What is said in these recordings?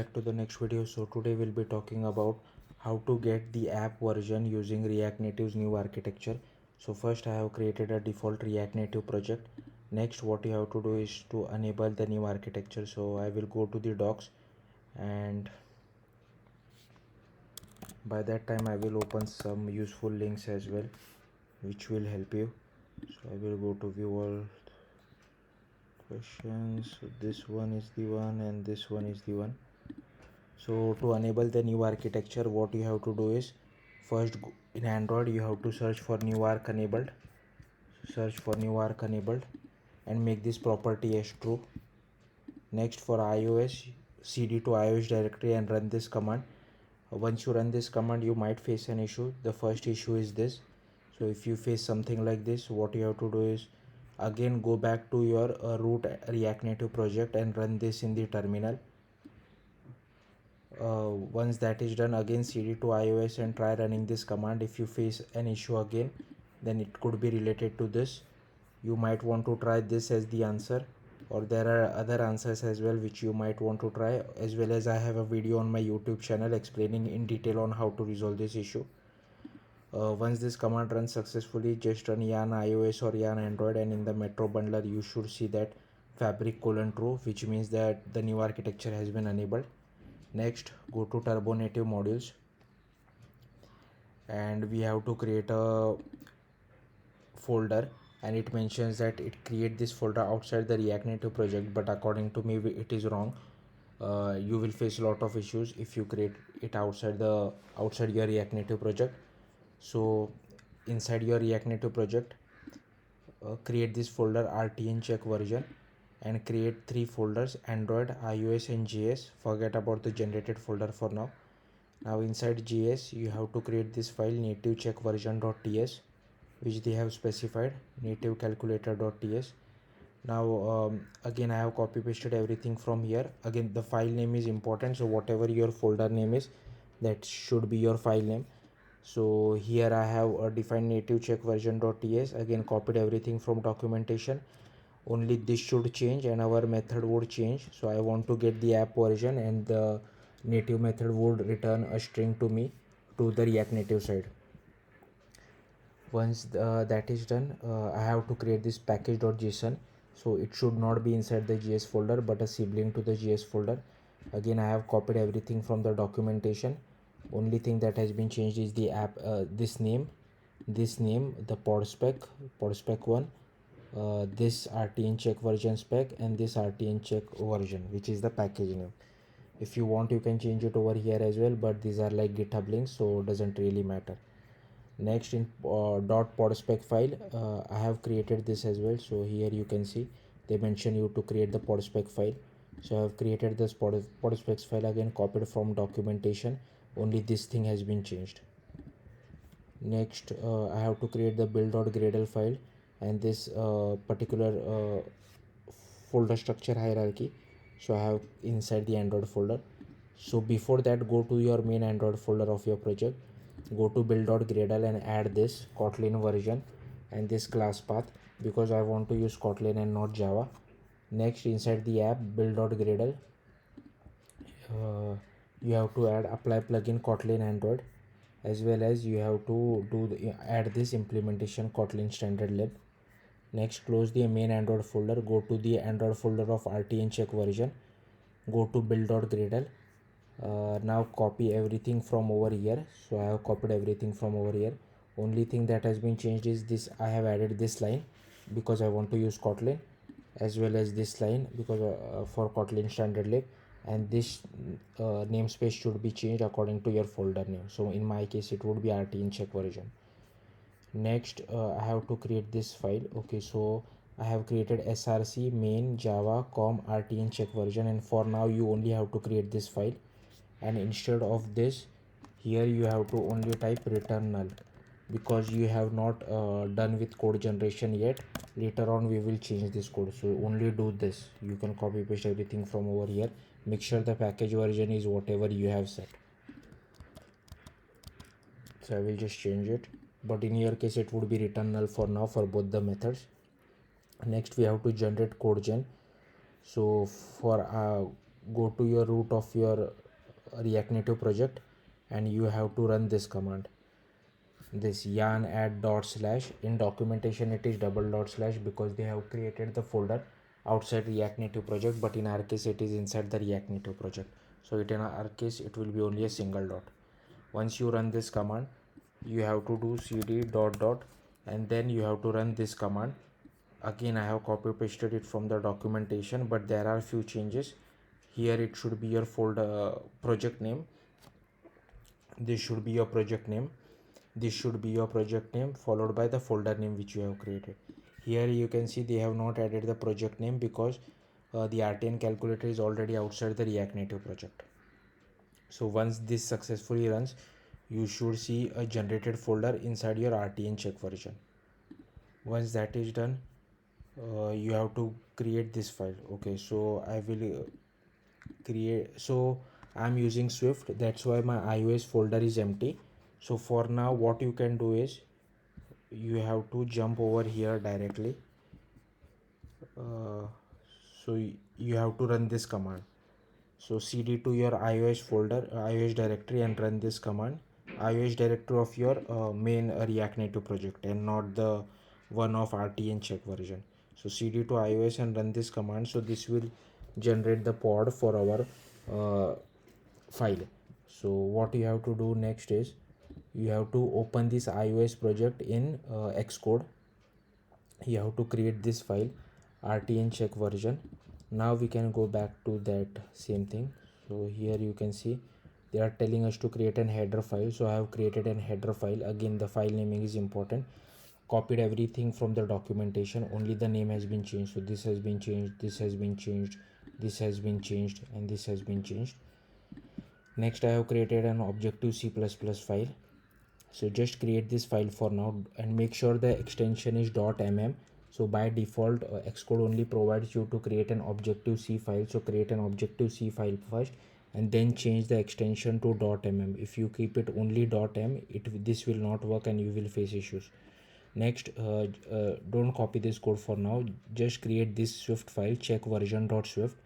Back to the next video. So today we'll be talking about how to get the app version using React Native's new architecture. So first I have created a default React Native project. Next what you have to do is to enable the new architecture. So I will go to the docs, and by that time I will open some useful links as well which will help you. So I will go to view all questions. So this one is the one and this one is the one. So to enable the new architecture, what you have to do is first in Android you have to search for new arc enabled, and make this property as true. Next for iOS, cd to iOS directory and run this command. Once you run this command, you might face an issue. The first issue is this. So if you face something like this, what you have to do is again go back to your root React Native project and run this in the terminal. Once that is done, again cd to iOS and try running this command. If you face an issue again, then it could be related to this. You might want to try this as the answer, or there are other answers as well which you might want to try, as well as I have a video on my YouTube channel explaining in detail on how to resolve this issue. Once this command runs successfully, just run yarn iOS or yarn Android, and in the metro bundler you should see that fabric true, which means that the new architecture has been enabled. Next, go to TurboModules, and we have to create a folder, and it mentions that it create this folder outside the React Native project, but according to me it is wrong. You will face a lot of issues if you create it outside your React Native project. So inside your React Native project, create this folder rtn check version and create 3 folders: Android, iOS and JS. Forget about the generated folder for now. Now inside JS you have to create this file native check version.ts, which they have specified, native calculator.ts. Now again I have copy pasted everything from here. Again, the file name is important, so whatever your folder name is, that should be your file name. So here I have defined native check version.ts. Again, copied everything from documentation. Only this should change and our method would change. So I want to get the app version, and the native method would return a string to me to the React Native side. Once that is done, I have to create this package.json. So it should not be inside the JS folder but a sibling to the JS folder. Again, I have copied everything from the documentation. Only thing that has been changed is the app, this name, the pod spec 1, this rtn check version spec, and this rtn check version, which is the package name. If you want, you can change it over here as well, but these are like GitHub links, so doesn't really matter. Next, in .podspec file, I have created this as well. So here you can see they mention you to create the podspec file. So I have created this podspecs file, again copied from documentation. Only this thing has been changed. Next, I have to create the build.gradle file, and this particular folder structure hierarchy. So I have inside the Android folder. So before that, go to your main Android folder of your project, go to build.gradle and add this Kotlin version and this class path, because I want to use Kotlin and not Java. Next, inside the app build.gradle, you have to add apply plugin Kotlin Android, as well as you have to add this implementation Kotlin standard lib. Next, close the main Android folder, go to the Android folder of rtn check version, go to build.gradle. Now copy everything from over here. So I have copied everything from over here. Only thing that has been changed is this: I have added this line because I want to use Kotlin, as well as this line because for Kotlin standard lib, and this namespace should be changed according to your folder name. So in my case it would be rtn check version. Next, I have to create this file. Okay, so I have created src main java com rtn check version, and for now you only have to create this file. And instead of this, here you have to only type return null, because you have not done with code generation yet. Later on we will change this code, so only do this. You can copy paste everything from over here. Make sure the package version is whatever you have set. So I will just change it, but in your case it would be return null for now for both the methods. Next, we have to generate code gen. So for go to your root of your React Native project, and you have to run this command, this yarn add dot slash. In documentation it is double dot slash because they have created the folder outside React Native project, but in our case it is inside the React Native project, so it in our case it will be only a single dot. Once you run this command, you have to do cd dot dot, and then you have to run this command. Again, I have copy pasted it from the documentation, but there are few changes. Here it should be your folder project name. This should be your project name. This should be your project name followed by the folder name which you have created. Here you can see they have not added the project name because the RTN calculator is already outside the React Native project. So once this successfully runs, you should see a generated folder inside your RTN check version. Once that is done, you have to create this file. Okay, so I will create, so I'm using Swift, that's why my iOS folder is empty. So for now what you can do is you have to jump over here directly. So you have to run this command. So cd to your iOS folder, iOS directory, and run this command. iOS directory of your main React Native project and not the one of RTN check version. So cd to iOS and run this command. So this will generate the pod for our file. So what you have to do next is you have to open this iOS project in Xcode. You have to create this file, RTN check version. Now we can go back to that same thing. So here you can see they are telling us to create an header file. So I have created an header file. Again, the file naming is important. Copied everything from the documentation, only the name has been changed. So this has been changed, this has been changed, this has been changed, and this has been changed. Next, I have created an Objective C++ file. So just create this file for now and make sure the extension is .mm. So by default Xcode only provides you to create an Objective C file. So create an Objective C file first and then change the extension to .mm. If you keep it only .m, this will not work and you will face issues. Next, don't copy this code for now. Just create this Swift file, check version.swift,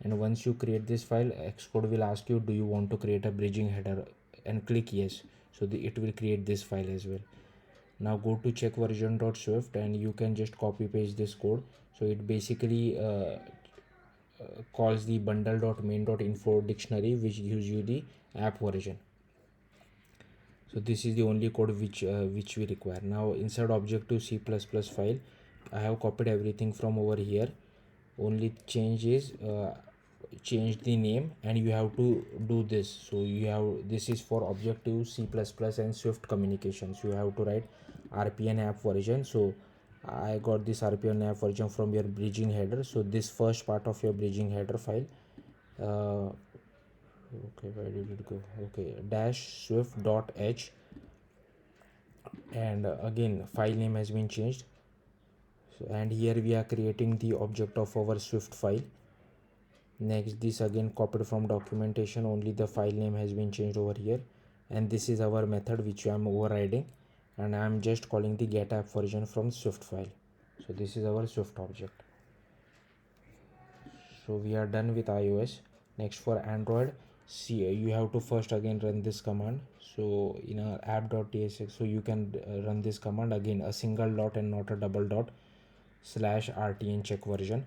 and once you create this file, Xcode will ask you, do you want to create a bridging header, and click yes. So it will create this file as well. Now go to check version.swift and you can just copy paste this code. So it basically calls the bundle.main.info dictionary, which gives you the app version. So this is the only code which we require. Now inside Objective C++ file, I have copied everything from over here. Only change is change the name, and you have to do this. So you have, this is for Objective C++ and Swift communications. You have to write RPN app version. So I got this RPN app version from your bridging header. So this first part of your bridging header file, okay, where did it go? Okay, dash swift.h, and again file name has been changed. So, and here we are creating the object of our Swift file. Next, this again copied from documentation, only the file name has been changed over here, and this is our method which I am overriding, and I am just calling the get app version from Swift file. So this is our Swift object. So we are done with iOS. Next, for Android, see, you have to first again run this command. So in our app.tsx, so you can run this command again, a single dot and not a double dot, /rtn check version.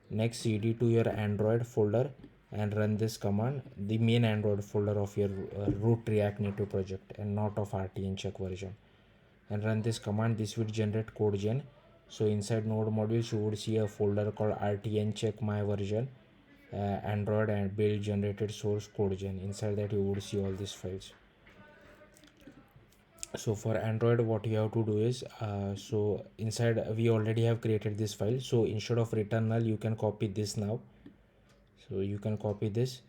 Next, cd to your Android folder and run this command, the main Android folder of your root React Native project and not of RTN check version, and run this command. This will generate code gen. So inside node modules you would see a folder called RTN check my version, Android, and build generated source code gen. Inside that you would see all these files. So for Android, what you have to do is so inside we already have created this file. So instead of return null, you can copy this now. So you can copy this,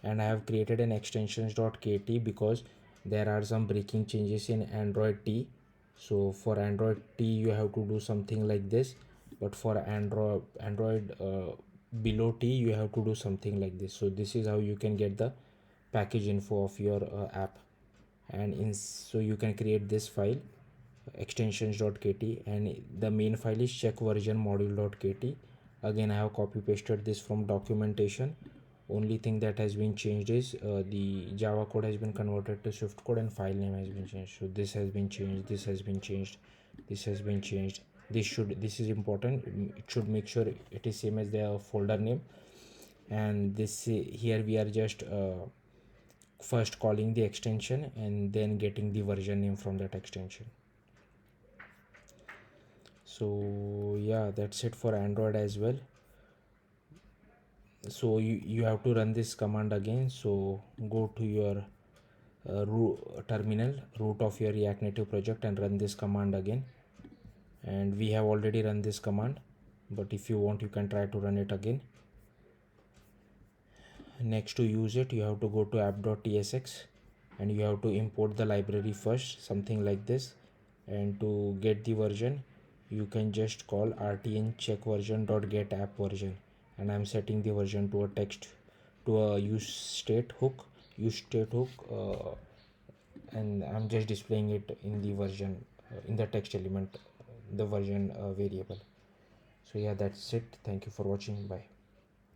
and I have created an extensions.kt because there are some breaking changes in Android T. So for Android T you have to do something like this, but for Android below T you have to do something like this. So this is how you can get the package info of your app, and so you can create this file extensions.kt, and the main file is check version module.kt. Again, I have copy pasted this from documentation. Only thing that has been changed is the Java code has been converted to Swift code and file name has been changed. So this has been changed, this has been changed, this has been changed. This is important. It should make sure it is same as the folder name. And this here we are just first calling the extension and then getting the version name from that extension. So yeah, that's it for Android as well. So you have to run this command again. So go to your terminal root of your React Native project and run this command again. And we have already run this command, but if you want you can try to run it again. Next, to use it you have to go to app.tsx and you have to import the library first, something like this. And to get the version you can just call rtn check version dot get app version, and I'm setting the version to a text, to a use state hook, and I'm just displaying it in the version in the text element, the version variable. So yeah, that's it. Thank you for watching. Bye.